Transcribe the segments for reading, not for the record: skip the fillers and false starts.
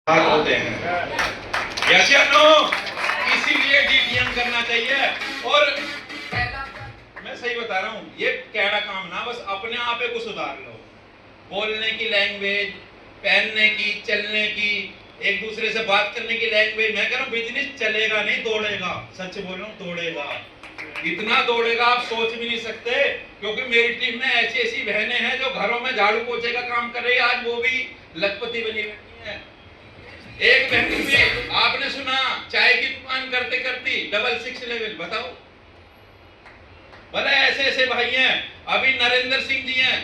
होते हैं। यस या नो? इसीलिए डीटीएम करना चाहिए। और मैं सही बता रहा हूँ, ये कैड़ा काम ना, बस अपने आप को सुधार लो। बोलने की लैंग्वेज, पहनने की, चलने की, एक दूसरे से बात करने की लैंग्वेज। मैं कह रहा हूँ बिजनेस चलेगा नहीं, दौड़ेगा। सच बोल रहा हूँ, दौड़ेगा। इतना दौड़ेगा आप सोच भी नहीं सकते। क्योंकि मेरी टीम में ऐसी ऐसी बहनें हैं जो घरों में झाड़ू पोछे का काम कर रही है, आज वो भी लखपति बनी बैठी है। एक बहन भी आपने सुना, चाय की दुकान करते करती 666 लेवल। बताओ, भले ऐसे ऐसे भाई हैं। अभी नरेंद्र सिंह जी हैं,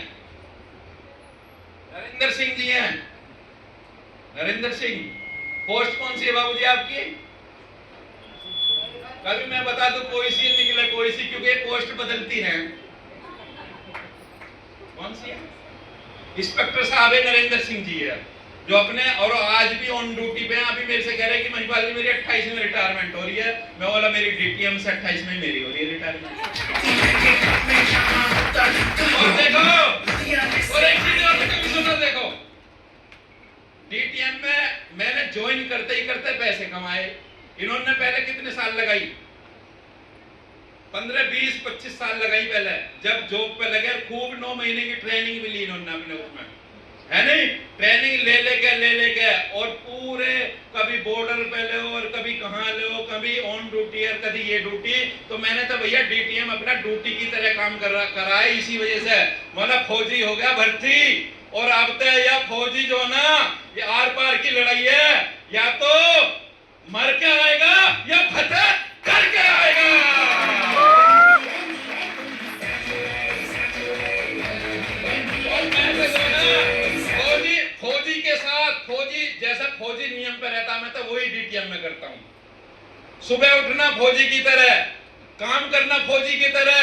नरेंद्र सिंह जी हैं, नरेंद्र सिंह। पोस्ट कौन सी है बाबूजी आपकी? कभी मैं बता दूं कोई सी निकले, कोई सी, क्योंकि पोस्ट बदलती है। कौन सी है? इंस्पेक्टर साहब है, नरेंद्र सिंह जी है, जो अपने और आज भी ऑन ड्यूटी पे हैं। अभी मेरे से कह रहे हैं कि महिपाल जी मेरी 28 में रिटायरमेंट हो रही है। मैं बोला मेरी डीटीएम से 28 में मेरी हो रही है रिटायरमेंट। और देखो, और एक चीज और कभी सुनो, देखो डीटीएम में मैंने ज्वाइन करते ही करते पैसे कमाए। इन्होंने पहले कितने साल लगाई? 15, 20, 25 साल लगाई पहले। जब जॉब पे लगे खूब 9 महीने की ट्रेनिंग भी ली इन्होंने अपने उसमें, है नहीं? ट्रेनिंग ले लेके और पूरे कभी बॉर्डर पे ले और कभी कहाँ ले, कभी ऑन ड्यूटी और कभी ये ड्यूटी। तो मैंने तो भैया डीटीएम अपना ड्यूटी की तरह काम करा है। इसी वजह से मतलब फौजी हो गया भर्ती। और अब तो यह फौजी जो ना, ये आर पार की लड़ाई है, या तो मर के आएगा या फतह करके आएगा। फौजी के साथ, फौजी जैसा फौजी नियम पे रहता मैं तो वही डीटीएम में करता हूँ। सुबह उठना फौजी की तरह, काम करना फौजी की तरह,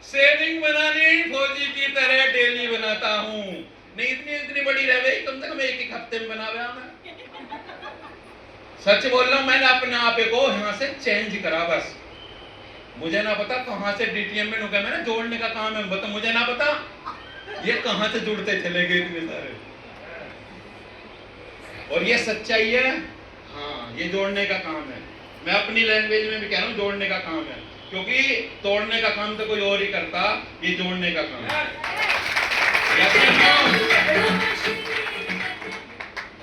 सेविंग बनानी फौजी की तरह डेली बनाता हूँ। नहीं इतनी बड़ी रह गई, कम से कम एक हफ्ते में बना हुआ मैं। सच बोल रहा हूँ, मैंने अपने आप को यहाँ से चेंज करा। बस मुझे ना पता कहाँ से डीटीएम में नुका, मैंने जोड़ने का काम है, बता मुझे ना पता ये कहाँ से जुड़ते चले गए इतने सारे। और ये सच्चाई है। हाँ, ये जोड़ने का काम है। मैं अपनी लैंग्वेज में भी कह रहा हूँ, जोड़ने का काम है। क्योंकि तोड़ने का काम तो कोई और ही करता, ये जोड़ने का काम है।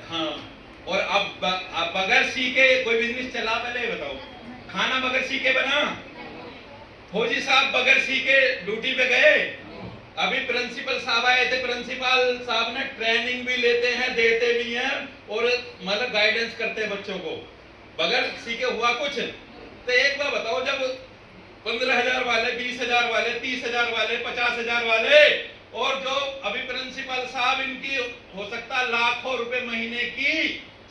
हाँ, और अब बगैर सीखे कोई बिजनेस चला? पहले बताओ, खाना बगैर सीखे बना? फौजी साहब बगैर सीखे ड्यूटी पे गए? अभी प्रिंसिपल साहब आए थे, प्रिंसिपल साहब ने ट्रेनिंग भी लेते हैं, देते भी हैं और मतलब गाइडेंस करते हैं बच्चों को। बगैर सीखे हुआ कुछ? तो एक बार बताओ, जब 15,000 वाले, 20,000 वाले, 30,000 वाले, 50,000 वाले, और जो अभी प्रिंसिपल साहब, इनकी हो सकता लाखों रुपए महीने की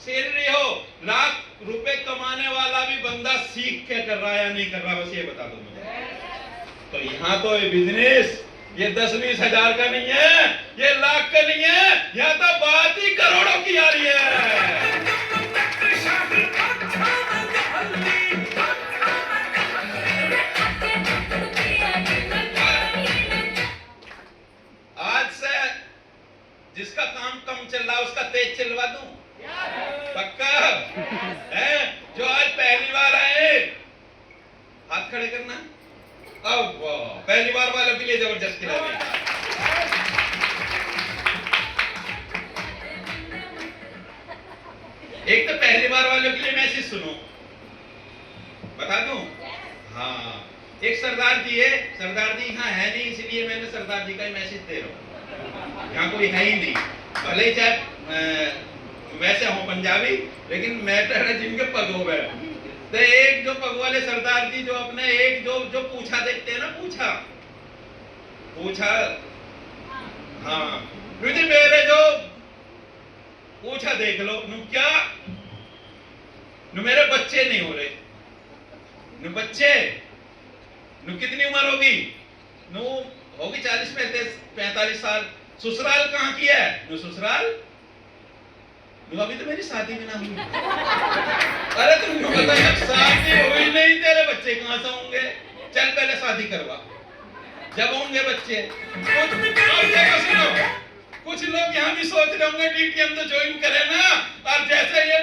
सैलरी हो, लाख रुपए कमाने वाला भी बंदा सीख के कर रहा है या नहीं कर रहा? बस ये बता दो मुझे। तो यहाँ तो ये बिजनेस ये 10-20 हजार का नहीं है, ये लाख का नहीं है, यहाँ तो बात ही करोड़ों की आ रही है। आज से जिसका काम कम चल रहा है उसका तेज चलवा दूं? पक्का है? जो आज पहली बार आए हाथ खड़े करना। अब पहली बार वालों के लिए जबरदस्त खिलाड़ी। एक तो पहली बार वालों के लिए मैसेज सुनो, बता दूं? हाँ, एक सरदार जी है, सरदार जी यहाँ है नहीं, इसलिए मैंने सरदार जी का ही मैसेज दे रहा हूँ। यहाँ कोई है ही नहीं, भले ही चाहे वैसे हो पंजाबी, लेकिन मैटर है जिनके पग हो गए। तो एक जो पग वाले सरदार जी, जो अपने एक जो पूछा देखते हैं ना, पूछा, हाँ, मुझे मेरे जो पूछा देख लो, क्या मेरे बच्चे नहीं हो रहे? बच्चे कितनी उम्र होगी? होगी 40-45 साल। ससुराल कहाँ की है? ससुराल अभी तो मेरी शादी में ना हुई। अरे तुमको पता है शादी हुई नहीं, तेरे बच्चे कहाँ से होंगे? चल पहले शादी करवा, जब होंगे बच्चे। कुछ लोग यहाँ भी सोच रहे होंगे डीटीएम तो ज्वाइन करे ना, और जैसे ये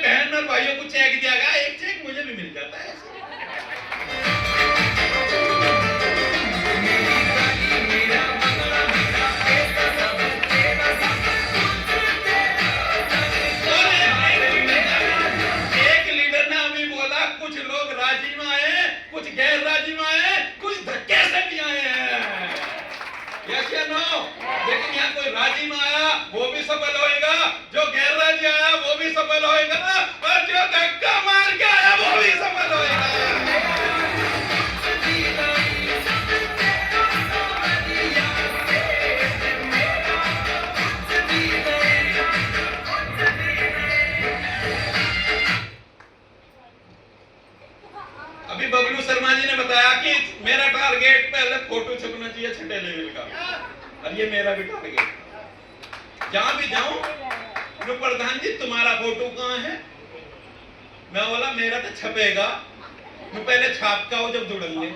शर्मा जी ने बताया कि मेरा टारगेट पहले फोटो छपना चाहिए छठे लेवल का, और ये मेरा भी टारगेट। जहां भी जाऊं तो प्रधान जी तुम्हारा फोटो कहाँ है? मैं बोला मेरा तो छपेगा, तो पहले छाप का हो जब जुड़ेंगे।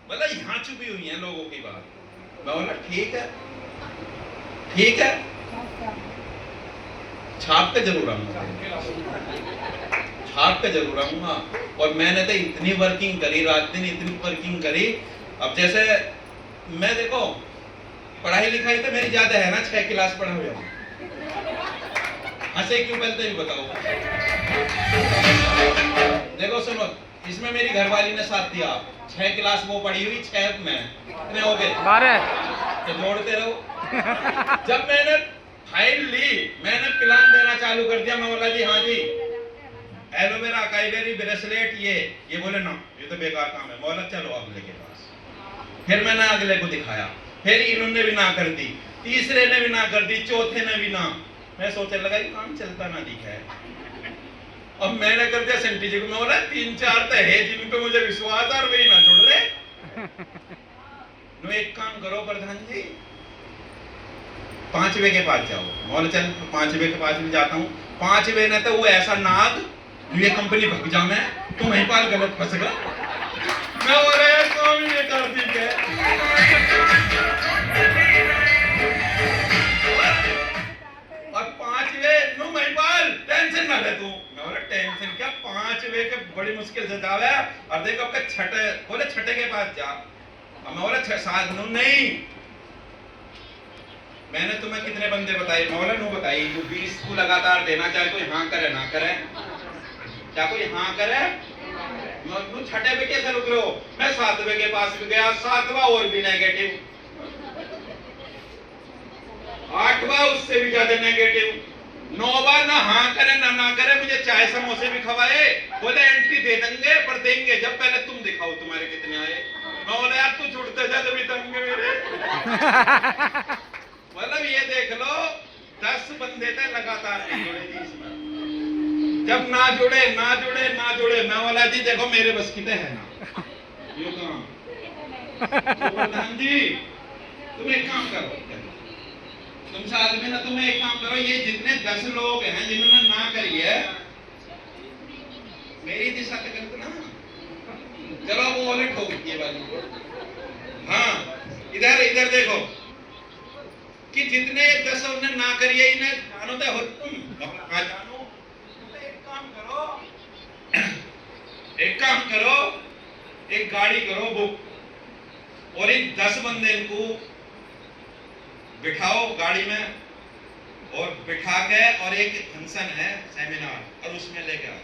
मतलब यहाँ छुपी हुई है लोगों की बात। मैं बोला ठीक है, ठीक है, छाप के जरूर आऊंगा, छाप के जरूर आऊंगा। और मैंने तो इतनी वर्किंग करी, रात दिन इतनी वर्किंग करी। अब जैसे मैं देखो पढ़ाई लिखाई तो मेरी ज्यादा है ना, 6 क्लास पढ़ा हुआ हूं। हंसे क्यों पहले ही बताओ। देखो सुनो, इसमें मेरी घरवाली ने साथ दिया। 6 क्लास वो पढ़ी हुई, 6 में कितने हो गए? 12। तो जोड़ते रहो। जब मैंने फाइल ली, मैंने प्लान देना चालू कर दिया। मैं बोला जी हाँ जी, एलोवेरा काइबेरी ब्रेसलेट ये बोले ना ये तो बेकार काम है। बोला चलो अगले के पास। फिर मैंने अगले को दिखाया, फिर इन्होंने भी ना कर दी, तीसरे ने भी ना कर दी, चौथे ने भी ना। मैं सोचने लगा ये काम चलता ना दिखा है। अब मैंने कर दिया सेंटी जी को। मैं बोला 3-4 तो है जिन पे मुझे विश्वास है और वही ना जुड़ रहे। नो एक काम करो प्रधान जी, 5वें के पास जाओ। बोले चल 5वें के पास भी जाता हूँ। 5वें ने तो वो ऐसा नाग ये कंपनी भग जा, मैं तो महिपाल गलत फंस गया। मैं बोल रहा काम ही कर दी है। और 5वें नो महिपाल टेंशन ना ले तू। मैं बोला टेंशन क्या, 5वें के बड़ी मुश्किल से जावे। और देखो आपका छठे, बोले छठे के पास जा। और मैं बोला 6-7 नहीं, मैंने तुम्हें कितने बंदे बताए? मैं बोला नो बताई। जो 20 को लगातार देना, चाहे कोई हाँ करे ना करे, क्या कोई हाँ करे? छठे पे कैसे रुक रहे हो? मैं 7वें के पास भी गया, 7वां और भी नेगेटिव, 8वां उससे भी ज्यादा नेगेटिव, 9वां ना हाँ करे ना करे, मुझे चाय समोसे भी खवाए। बोले एंट्री दे देंगे पर देंगे जब पहले तुम दिखाओ तुम्हारे कितने आए। मैं बोला यार तू जुड़ते जा तभी देंगे मेरे। मतलब ये देख लो 10 बंदे थे लगातार नहीं जुड़े जी इसमें। जब ना जुड़े ना जुड़े ना जुड़े, मैं बोला जी देखो मेरे बस की तो है ना ये काम। तो प्रधान जी तुम एक काम करो, तुम साथ में ना, तुम एक काम करो, ये जितने 10 लोग हैं जिन्होंने ना करी है, मेरी दिशा तक कर ना, चलो वो वाले ठोक ये वाली। हाँ इधर इधर देखो कि जितने 10 ने ना करी है इन्हें जानो तो हो तुम हाँ जानो। एक काम करो, एक गाड़ी करो बुक और इन 10 बंदे को बिठाओ गाड़ी में और बिठा के, और एक फंक्शन है सेमिनार और उसमें लेके आओ।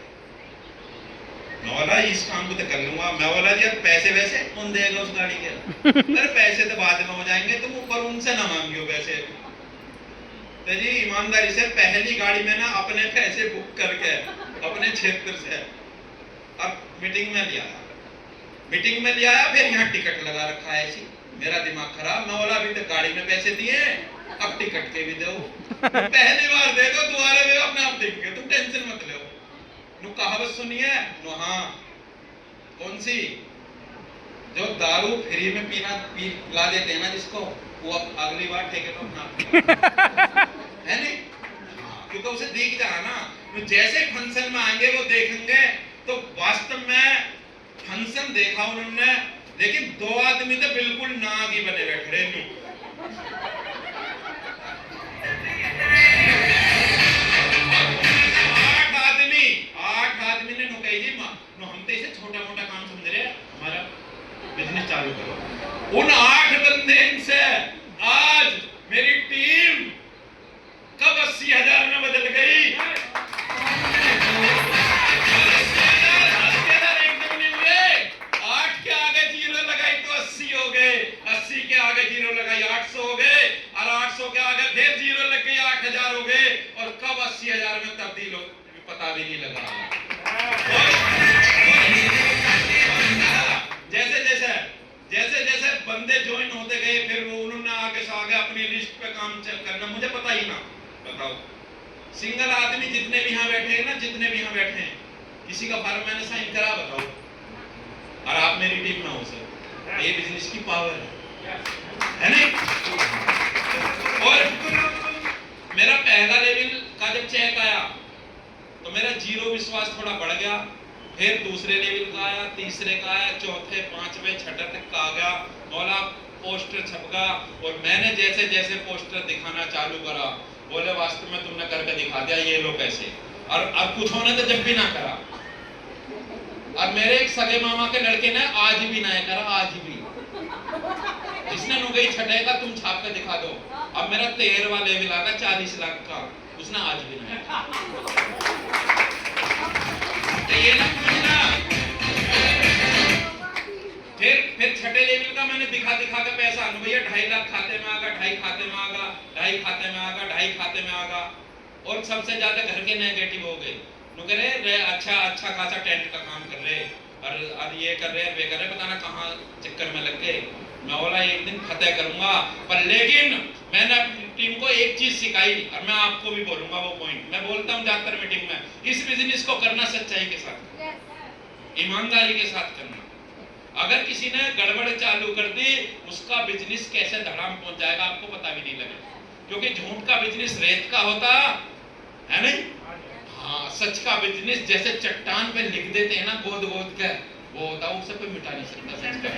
बोला इस काम को तो कर लूंगा। मैं बोला जी अब पैसे वैसे कौन देगा उस गाड़ी के? अरे पैसे तो बाद में हो जाएंगे, तुम ऊपर उनसे ना मांगियो पैसे। तो जी ईमानदारी से पहली गाड़ी में ना अपने पैसे बुक करके अपने क्षेत्र से अब मीटिंग में ले आया, मीटिंग में ले आया। फिर यहाँ टिकट लगा रखा है ऐसी। मेरा दिमाग खराब। मैं बोला अभी तक गाड़ी में पैसे दिए, अब टिकट के भी दो। पहली बार दे दो, दोबारा भी अपने आप देंगे, तुम टेंशन मत लो। नु कहावत सुनिए नु, हाँ कौन सी? जो दारू फ्री में पिला देते हैं ना जिसको, वो अब अगली बार ठेके पर ना है नहीं, क्योंकि उसे दिख जा ना। तो जैसे फंक्शन में आएंगे वो देखेंगे तो वास्तव में फंक्शन देखा उन्होंने, लेकिन 2 आदमी तो बिल्कुल नाग ही बने बैठ रहे नहीं। 8 आदमी ने नुकाई जी मां नो, हम तो इसे छोटा मोटा काम समझ रहे हैं, हमारा बिजनेस चालू करो। उन 8 बंदे से आज मेरी टीम कब 80,000 में बदल गई। 80,000 एकदम नहीं हुए। 8 के आगे 0 लगाई तो 80 हो गए, 80 के आगे 0 लगाई 800 हो गए, और 800 के आगे फिर 0 लग गई 8,000 हो गए, और कब 80,000 में तब्दील हो पता भी नहीं लगा। जैसे जैसे बंदे ज्वाइन होते गए, फिर वो उन्होंने आगे से आगे अपनी लिस्ट शिफ्ट पे काम करना, मुझे पता ही ना। बताओ, सिंगल आदमी जितने भी यहाँ बैठे हैं ना, जितने भी यहाँ बैठे हैं, किसी का फॉर्म मैंने साइन करा, बताओ, और आप मेरी टीम में हो सर, ये बिजनेस की पावर है नहीं? और मेरा पहला लेवल का जब चेक आया तो मेरा जीरो विश्वास थोड़ा बढ़ गया, फिर दूसरे लेवल का आया, तीसरे का आया, चौथे, पांचवे, छठे तक का आ गया। बोला पोस्टर छपका, और मैंने जैसे जैसे पोस्टर दिखाना चालू करा, बोले वास्तव में तुमने करके दिखा दिया, ये लोग कैसे, और अब कुछ होने तो जब भी ना करा। और मेरे एक सगे मामा के लड़के ने आज भी ना करा, आज भी इसने नु गई छठे का, तुम छाप के दिखा दो। अब मेरा 13वां लेवल आ गया 40 लाख का, उसने आज भी ना। तो ये ना समझना। फिर छठे लेवल का मैंने दिखा के पैसा, भैया 2.5 लाख खाते में आगा, 2.5 खाते में आगा, 2.5 खाते में आगा, 2.5 खाते में आगा। और सबसे ज्यादा घर के नेगेटिव हो गए, रे अच्छा खासा टेंट का काम कर रहे, और ये कर रहे, वे कर रहे, पता ना कहाँ चक्कर में लग गए। मैं बोला एक दिन फतेह करूंगा, पर लेकिन मैंने अपनी टीम को एक चीज सिखाई, और मैं आपको भी बोलूंगा वो पॉइंट। मैं बोलता हूँ ज्यादातर मीटिंग में, इस बिजनेस को करना सच्चाई के साथ, ईमानदारी के साथ करना। अगर किसी ने गड़बड़ चालू कर दी, उसका बिजनेस कैसे धड़ाम पहुंच जाएगा आपको पता भी नहीं लगेगा, क्योंकि झूठ का बिजनेस रेत का होता है नहीं। हाँ, सच का बिजनेस जैसे चट्टान पे लिख देते हैं ना गोद के, वो होता है, उसे कोई मिटा नहीं सकता सच का।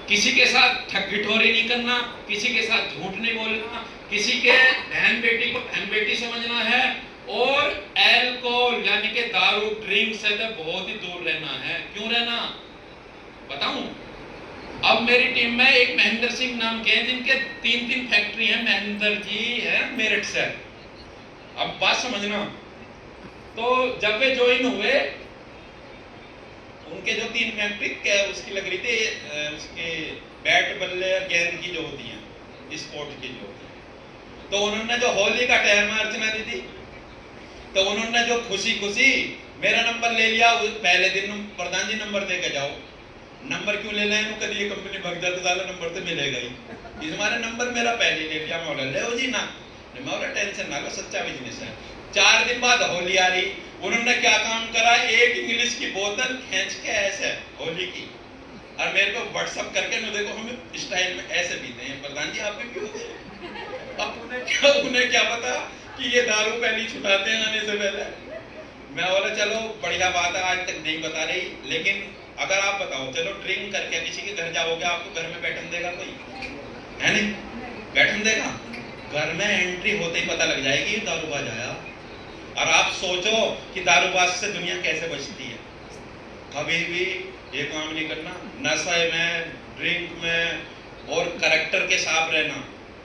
किसी के साथ ठग-ठिठोरी नहीं करना, किसी के साथ झूठ नहीं बोलना, किसी के बहन बेटी को बहन बेटी समझना है, और अल्कोहल यानी कि दारू ड्रिंक से तो बहुत ही दूर रहना है। क्यों रहना बताऊं? अब मेरी टीम में एक महेंद्र सिंह नाम के हैं, जिनके 3 फैक्ट्री है। महेंद्र जी है मेरठ से। अब बात समझना, तो जब वे ज्वाइन हुए, उनके जो 3 फैक्ट्री क्या उसकी लग रही थी, उसके बैट बल्ले गेंद की जो होती है, स्पोर्ट की जो होती है। तो उन्होंने जो होली का टाइम अर्चना दी थी, तो उन्होंने जो खुशी मेरा नंबर ले लिया। पहले दिन प्रधान जी नंबर दे के जाओ। नंबर क्यों ले लें, कभी ये कंपनी भग जाए तो ज्यादा नंबर तो मिलेगा ही, इस हमारे नंबर मेरा पहले ले लिया। मैं बोला ले जी ना, मैं बोला टेंशन ना लो, सच्चा बिजनेस है। 4 दिन बाद होली आ रही, उन्होंने क्या काम करा, एक इंग्लिश की बोतल खींच के ऐसे होली की, और मेरे को व्हाट्सएप करके न देखो हम स्टाइल में ऐसे पीते हैं, प्रधान जी आप भी पियोगे? अब उन्हें क्या पता कि ये दारू पहली छुटाते हैं आने से पहले। मैं बोला चलो बढ़िया बात है, आज तक नहीं बता रही, लेकिन अगर आप बताओ, चलो ड्रिंक करके किसी के घर जाओगे, आपको घर में बैठन देगा कोई? है नहीं, बैठन देगा? घर में एंट्री होते ही पता लग जाएगी दारूबाज आया। और आप सोचो कि दारूबाज से दुनिया कैसे बचती है। कभी भी ये काम नहीं करना, नशे में, ड्रिंक में, और कैरेक्टर के साफ रहना।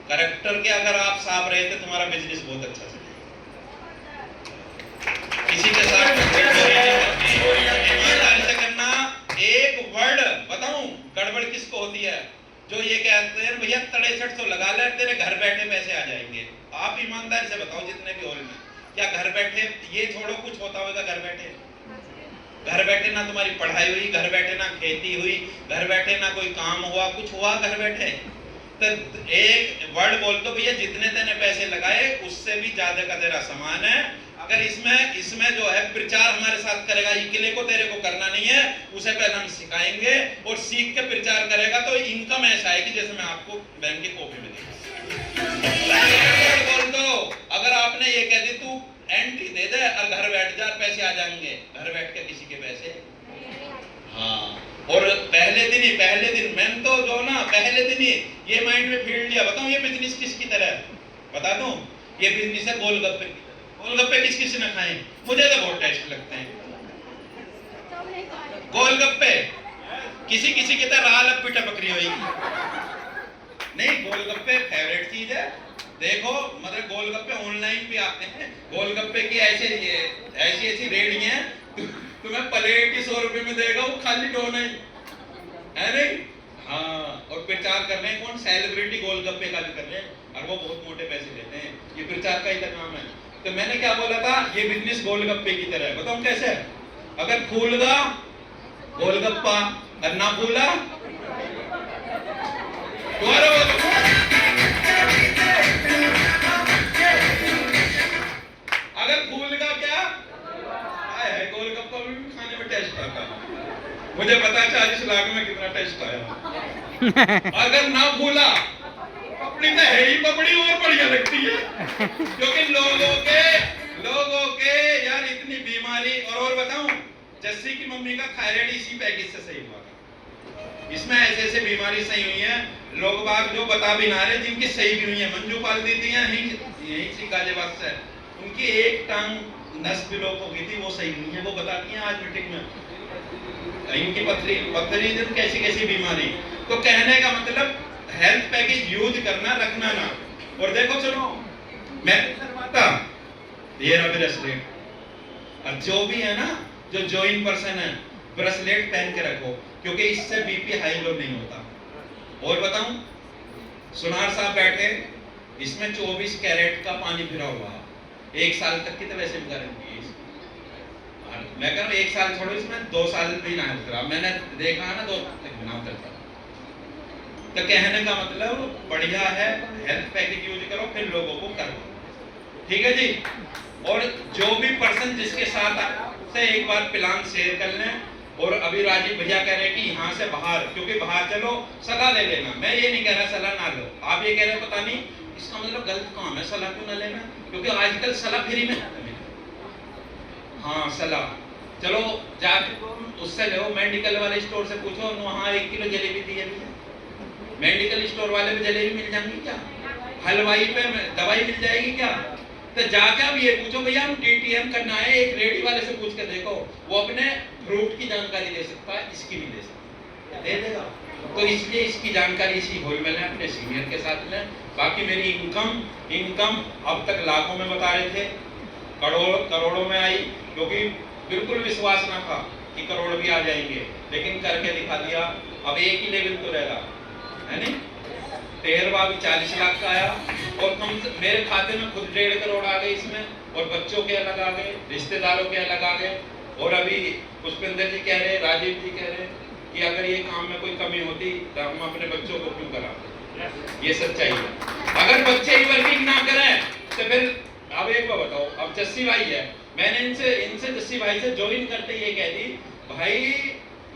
कैरेक्टर के अगर आप साफ रहे तो तुम्हारा बिजनेस बहुत अच्छा चलेगा। किसी के साथ ईमानदारी से करना। एक वर्ड बताऊं गड़बड़ किसको होती है, जो ये कहते हैं भैया 6300 लगा ले, तेरे घर बैठे पैसे आ जाएंगे। आप ईमानदारी से बताओ जितने भी हॉल में, क्या घर बैठे, ये छोड़ो कुछ होता होगा घर बैठे? घर बैठे ना तुम्हारी पढ़ाई हुई, घर बैठे ना खेती हुई, घर बैठे ना कोई काम हुआ, कुछ हुआ घर बैठे? तो एक वर्ड बोल दो भैया जितने तेने पैसे लगाए उससे भी ज्यादा का तेरा सामान है। अगर इसमें जो है प्रचार हमारे साथ करेगा, इकले को तेरे को करना नहीं है, उसे पहले हम सिखाएंगे, और सीख के प्रचार करेगा तो इनकम ऐसा है कि जैसे मैं आपको बैंक की कॉपी में बोल दो। अगर आपने ये कह दी तू एंट्री दे दे और घर बैठ जा, पैसे आ जाएंगे, घर बैठ के किसी के पैसे। हाँ, और पहले दिन मैंने तो जो ना पहले दिन ही ये माइंड में फील्ड लिया। बताऊं ये बिजनेस किसकी तरह है? बता दूं, ये बिजनेस है गोलगप्पे की। गोलगप्पे किस ने खाए? मुझे तो बहुत टेस्ट लगते हैं गोलगप्पे। किसी की तरह राल अब पिटा बकरी होगी नहीं, गोलगप्पे फेवरेट चीज है। देखो मतलब गोलगप्पे ऑनलाइन भी आते हैं, गोलगप्पे की ऐसी रेडियां हैं, तुम्हें प्लेट ही 100 रुपए में देगा, वो खाली डो नहीं है नहीं। हाँ, और प्रचार कर रहे हैं कौन? सेलिब्रिटी गोलगप्पे का भी कर रहे हैं, और वो बहुत मोटे पैसे लेते हैं। ये प्रचार का ही तो काम है। तो मैंने क्या बोला था, ये बिजनेस गोलगप्पे की तरह है। बताऊं कैसे? अगर फूलगा गोलगप्पा और ना फूला दोबारा मुझे पता है 40 लाख में कितना टेस्ट आया। अगर ना भूला, पपड़ी तो है ही पपड़ी, और बढ़िया लगती है। क्योंकि लोगों के यार इतनी बीमारी। और बताऊं, जस्सी की मम्मी का थायराइड इसी पैकेज से सही हुआ था। इसमें ऐसे ऐसे बीमारी सही हुई है, लोग बाग जो बता भी ना रहे, जिनकी सही भी हुई है। मंजू पाल दी थी यही सी गाजियाबाद से, उनकी एक टांग नस ब्लॉक हो गई थी, वो सही हुई है, वो बताती हैं आज मीटिंग में। इनकी पथरी कैसी कैसी बीमारी। तो कहने का मतलब हेल्थ पैकेज यूज करना, रखना ना। और देखो सुनो, मैं ये रहा ब्रेसलेट, और जो भी है ना, जो जॉइन पर्सन है, ब्रेसलेट पहन के रखो, क्योंकि इससे बीपी हाई लो नहीं होता। और बताऊं, सुनार साहब बैठे, इसमें 24 कैरेट का पानी फिरा हुआ, 1 साल तक की तो वैसे भी गारंटी है। मैं कह रहा हूं 1 साल छोड़ो, इसमें 2 साल भी ना उतरा, मैंने देखा है ना 2 तक बिना उतरता। तो कहने का मतलब बढ़िया है, हेल्थ पैकेज यूज करो, फिर लोगों को करो, ठीक है जी। और जो भी पर्सन जिसके साथ से एक बार प्लान शेयर कर लें। और अभी राजीव भैया कह रहे हैं कि यहाँ से बाहर, क्योंकि बाहर चलो सलाह ले लेना, मैं ये नहीं कह रहा सलाह ना लो, आप ये कह रहे हो पता नहीं, इसका मतलब गलत काम है, सलाह क्यों ना लेना, क्योंकि आजकल सलाह फ्री में है। हाँ सलाह, चलो जाके उससे लो, मेडिकल वाले स्टोर से पूछो, वहाँ 1 किलो जलेबी दी है, मेडिकल स्टोर वाले में जलेबी मिल जाएंगी क्या, हलवाई पे दवाई मिल जाएगी क्या। तो जाके अब ये पूछो भैया हम टीटीएम करना है, एक रेडी वाले से पूछ कर देखो, वो अपने फ्रूट की जानकारी दे सकता है, इसकी नहीं दे सकता, दे देगा। तो इसलिए इसकी जानकारी इसी होल में लें, अपने सीनियर के साथ लें। बाकी मेरी इनकम अब तक लाखों में बता रहे थे, करोड़ों में आई, क्योंकि बिल्कुल विश्वास ना था कि करोड़ भी आ जाएंगे, लेकिन करके दिखा दिया। अब एक ही लेवल तो रहेगा, है नहीं, 13वां भी 40 लाख का आया, और मेरे खाते में खुद 1.5 करोड़ आ गए इसमें, और बच्चों के अलग आ गए, रिश्तेदारों के अलग आ गए। और अभी पुष्पेंद्र जी कह रहे, राजीव जी कह रहे कि अगर ये काम में कोई कमी होती तो हम अपने बच्चों को क्यों कराते। ये सच्चाई है। अगर बच्चे ही वर्किंग ना करें तो फिर, अब एक बार बताओ, अब जस्सी भाई है, मैंने इनसे जस्सी भाई से ज्वाइन करते ये कह दी, भाई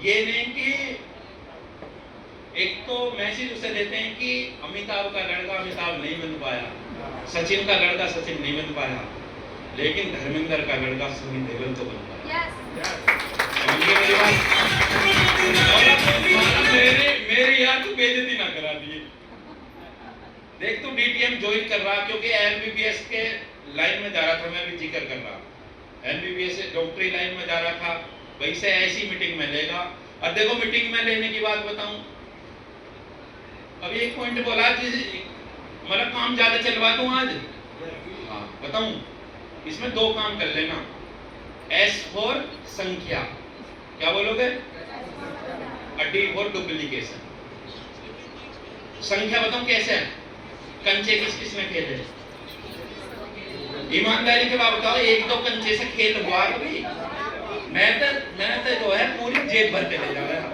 ये नहीं कि एक तो मैसेज उसे देते हैं कि अमिताभ का लड़का अमिताभ नहीं बन पाया, सचिन का लड़का सचिन नहीं बन पाया, लेकिन धर्मेंद्र का लड़का सनी देओल तो बन पाया। मेरी यार तू बेइज्जती ना करा दिए। देख तू डीटीएम ज्वाइन कर रहा, क्योंकि एमबीबीएस के लाइन में जा रहा था, मैं भी जिक्र कर रहा, एमबीबीएस डॉक्टरी लाइन में जा रहा था, वही से ऐसी मीटिंग में लेगा। और देखो मीटिंग में लेने की बात बताऊं, अभी एक पॉइंट बोला, मतलब काम ज्यादा चलवा दूं आज, हाँ बताऊं, इसमें 2 काम कर लेना। S फॉर संख्या, क्या बोलोगे, D फॉर डुप्लीकेशन। संख्या बताऊं कैसे, कंचे किस किस में खेले, ईमानदारी के बाद बताओ, 1-2 कंचे से खेल हुआ कभी। मैं तो जो है पूरी जेब भर के ले जा रहा है,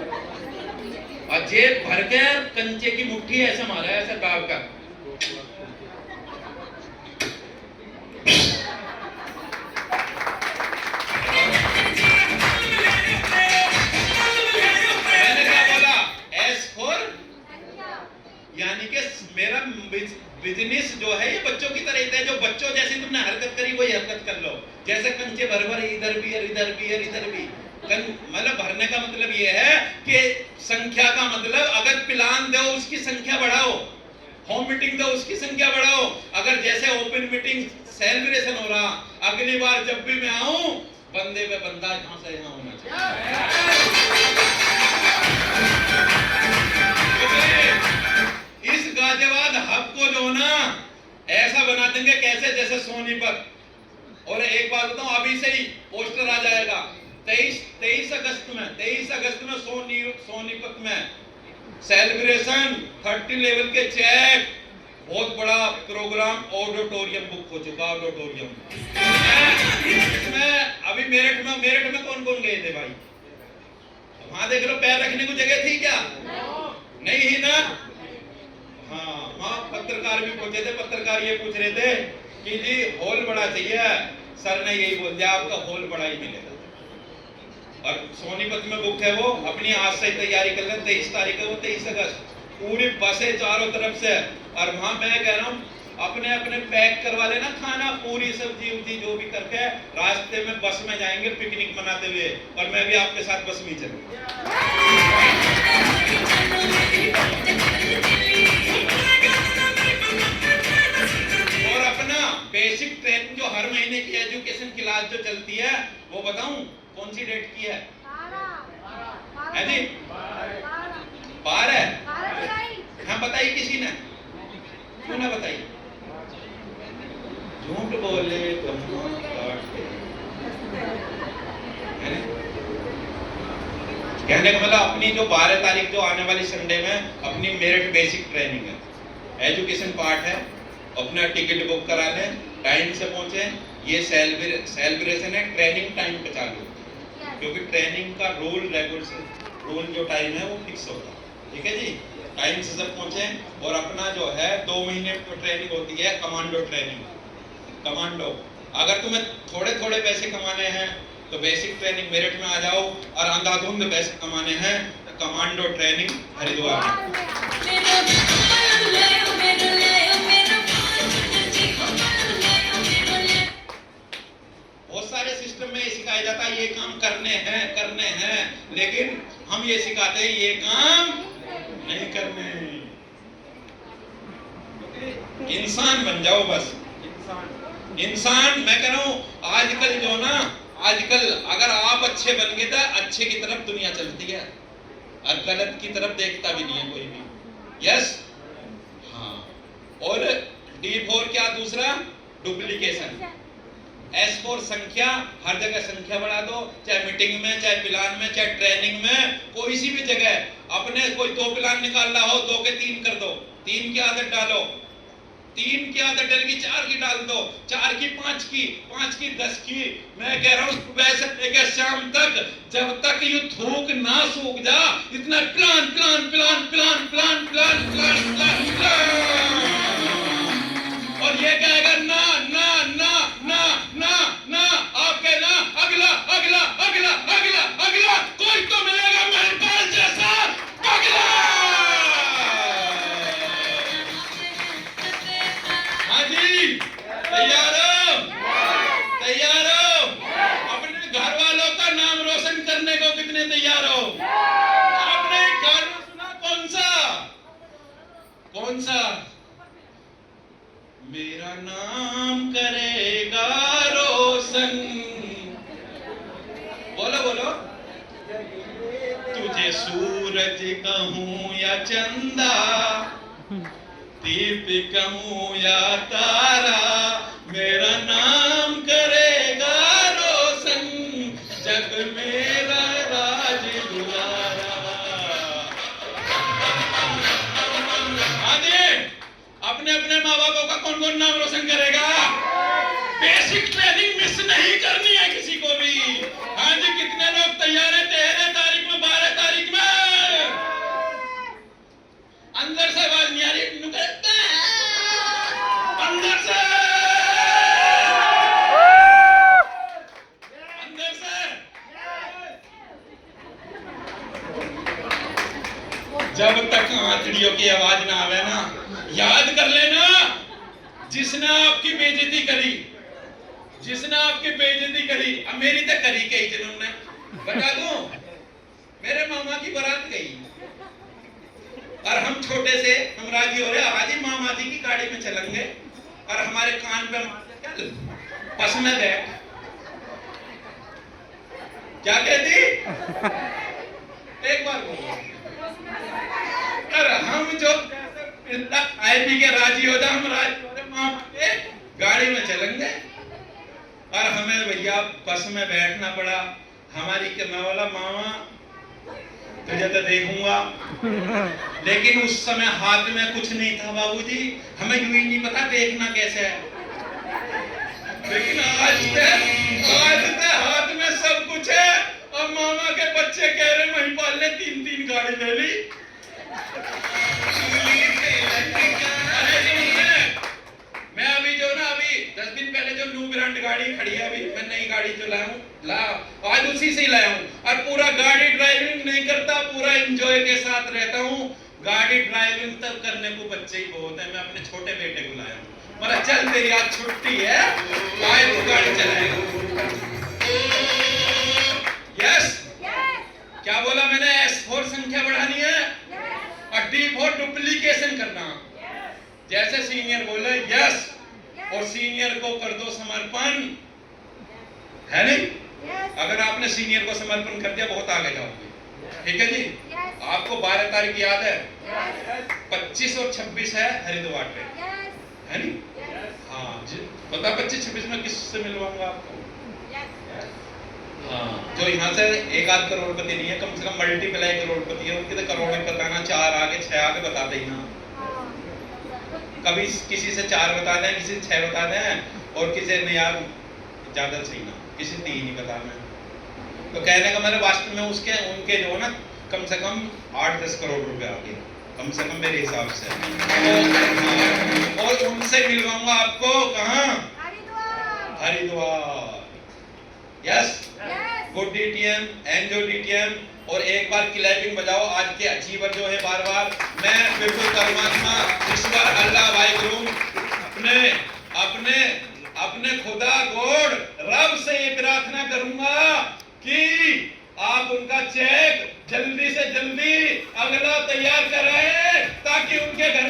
और जेब भर के कंचे की मुट्ठी ऐसे मारा है, ऐसे दाब कर। मैंने क्या बोला, S फॉर, यानी कि मेरा बिजनेस जो है ये बच्चों की तरह है, जो बच्चों जैसी तुमने हरकत करी वही हरकत कर लो, जैसे कंचे भर भर इधर भी और इधर भी और इधर भी। मतलब भरने का मतलब ये है कि संख्या का मतलब, अगर प्लान दो उसकी संख्या बढ़ाओ, होम मीटिंग दो उसकी संख्या बढ़ाओ। अगर जैसे ओपन मीटिंग सेलिब्रेशन हो रहा, अगली बार जब भी मैं आऊं, बंदे पे बंदा यहाँ से यहाँ होना चाहिए। इस गाजियाबाद हब को जो ना ऐसा बना देंगे कैसे, जैसे सोनीपत। और एक बात बताऊं, अभी से ही पोस्टर आ जाएगा 23 अगस्त में सोनीपत में सेलिब्रेशन, 30 लेवल के चेक, बहुत बड़ा प्रोग्राम, ऑडिटोरियम बुक हो चुका, ऑडिटोरियम। इसमें अभी मेरठ में कौन कौन गए थे भाई, वहां देख लो, पैर रखने को जगह थी क्या, नहीं ही ना। हाँ, वहां पत्रकार भी पहुंचे थे, पत्रकार ये पूछ रहे थे कि जी हॉल बड़ा चाहिए, सर ने यही बोल दिया आपका हॉल बड़ा ही मिलेगा। और सोनीपत में बुक है वो, अपनी आज से तैयारी कर लें। 23 तारीख है वो, 23 अगस्त, पूरी बसें चारों तरफ से। और वहां मैं कह रहा हूँ अपने अपने पैक करवा लेना खाना, पूरी सब्जी उब्जी जो भी करके रास्ते में बस में जाएंगे पिकनिक मनाते हुए, और मैं भी आपके साथ बस में चलूंगा। और अपना बेसिक ट्रेनिंग जो हर महीने की एजुकेशन क्लास जो चलती है वो बताऊं कौन सी डेट की है? है जी? 12 है। हाँ बताइए, किसी ने क्यों ना बताइए? झूठ बोले तो कहने का मतलब अपनी जो 12 तारीख जो आने वाली संडे में अपनी मेरिट बेसिक ट्रेनिंग है, एजुकेशन पार्ट है। अपना टिकट बुक करा लें, टाइम से पहुंचे। ये सेलिब्रेशन है, ट्रेनिंग टाइम पे चालू होती है, क्योंकि ट्रेनिंग का रूल जो टाइम है वो फिक्स होता है। ठीक है जी, टाइम से सब पहुंचे। और अपना जो है 2 महीने की ट्रेनिंग होती है, कमांडो ट्रेनिंग। कमांडो, अगर तुम्हें थोड़े थोड़े पैसे कमाने हैं तो बेसिक ट्रेनिंग मेरिट में आ जाओ, और अंधाधुंध पैसे कमाने हैं तो कमांडो ट्रेनिंग हरिद्वार में। बहुत सारे सिस्टम में ये सिखाया जाता है ये काम करने हैं, लेकिन हम ये सिखाते हैं ये काम नहीं करने। इंसान बन जाओ बस, इंसान। मैं कह रहा हूं आजकल जो ना, आजकल अगर आप अच्छे बन गए तो अच्छे की तरफ दुनिया चलती है, और गलत की तरफ देखता भी नहीं है कोई भी। यस, हाँ। और D4 क्या? दूसरा डुप्लीकेशन। S4 संख्या, हर जगह संख्या बढ़ा दो, चाहे मीटिंग में, चाहे प्लान में, चाहे ट्रेनिंग में, कोई सी भी जगह। अपने कोई 2 प्लान निकाल रहा हो, 2 के 3 कर दो, 3 की आदत डालो, 3 की आदत डल की 4 की डाल दो, 4 की 5 की, 5 की 10 की। मैं कह रहा हूं सुबह से लेकर शाम तक, जब तक ये थूक ना सूख जा, इतना plan plan plan plan plan plan plan plan plan. और ये कहेगा ना ना ना ना ना ना, आप कहना अगला अगला अगला अगला अगला, कोई तो मिलेगा महंकाल जैसा अगला। हाँ जी, तैयार हो? तैयार हो? अपने घर वालों का नाम रोशन करने को कितने तैयार हो? आपने गाना सुना? कौन सा? कौन सा? मेरा नाम करेगा रोशन। बोलो बोलो। तुझे सूरज कहूं या चंदा, दीप कहूं या तारा, मेरा नाम करेगा रोशन, जग मेरा राज दुलारा। आदि अपने अपने माँ बापों का कौन कौन नाम रोशन करेगा? बेसिक ट्रेनिंग मिस नहीं करनी है किसी को भी। हाँ जी, कितने लोग तैयार है? 13 तारीख में, 12 तारीख में। अंदर से आवाज नहीं आ रही, अंदर से, अंदर से। जब तक आंतड़ियों की आवाज ना आवे ना, याद कर लेना जिसने आपकी बेइज्जती करी, जिसने आपकी बेइज्जती करी। अब मेरी तो करी कई जनों ने, बता दूं, मेरे मामा की बारात गई और हम छोटे से हम राजी हो रहे, हाजी मामा जी की गाड़ी में चलेंगे, और हमारे कान पे चल बस में बैठ। क्या कहती? एक बार बोलो। और हम जो आए पी के राजी हो जाए, हम राजी हो रहे, मामा के गाड़ी में चलेंगे, और हमें भैया बस में बैठना पड़ा। हमारी के मैं बोला मामा तुझे तो देखूंगा, लेकिन उस समय हाथ में कुछ नहीं था बाबूजी, हमें यूं ही नहीं पता देखना कैसे है। लेकिन आज ते हाथ में सब कुछ है, और मामा के बच्चे कह रहे महिपाल ने 3-3 गाड़ी ले ली। मैं अभी जो ना, अभी 10 दिन पहले जो न्यू ब्रांड गाड़ी खड़ी है, अभी मैं नई गाड़ी जो लाया हूँ, आज उसी से ही लाया हूँ। और तो करने को बच्चे ही बहुत है, मैं अपने छोटे बेटे को लाया हूँ। मेरा चल तेरी आज छुट्टी है, आए तू गाड़ी चलाएगा। यस, क्या बोला मैंने? S4 संख्या बढ़ानी है और D4 डुप्लीकेशन करना। जैसे सीनियर बोले यस, और सीनियर को कर दो समर्पण, है नहीं? अगर आपने सीनियर को समर्पण कर दिया बहुत आगे जाओगे। ठीक है जी? आपको 12 तारीख याद है? 25 और 26 है हरिद्वार पे, है नहीं? हाँ जी, बता 25-26 में किससे मिलवाऊंगा आपको? हाँ, जो यहाँ से एक आध करोड़पति नहीं है, कम से कम मल्टीप्लाई करोड़पति है, उनके तो करोड़ में बताना, 4 आगे 6 आगे बता देना। कभी किसी से 4 बता दें, किसी से 6 बता दें, और किसी ने यार ज्यादा सही ना, किसी 3 ही बताना। तो कहने का मेरे वास्तव में उसके उनके जो है ना कम से कम 8-10 करोड़ रुपए आ गए, कम से कम मेरे हिसाब से। तो, और उनसे मिलवाऊंगा आपको कहाँ? Haridwar. Yes, good DTM, Enzo DTM, और एक बार क्लैपिंग बजाओ आज के अचीवर जो है। बार बार मैं बिल्कुल परमात्मा ईश्वर अल्लाह भाई गुरु अपने अपने अपने खुदा गॉड रब से ये प्रार्थना करूंगा कि आप उनका चेक जल्दी से जल्दी अगला तैयार कराएं, ताकि उनके घर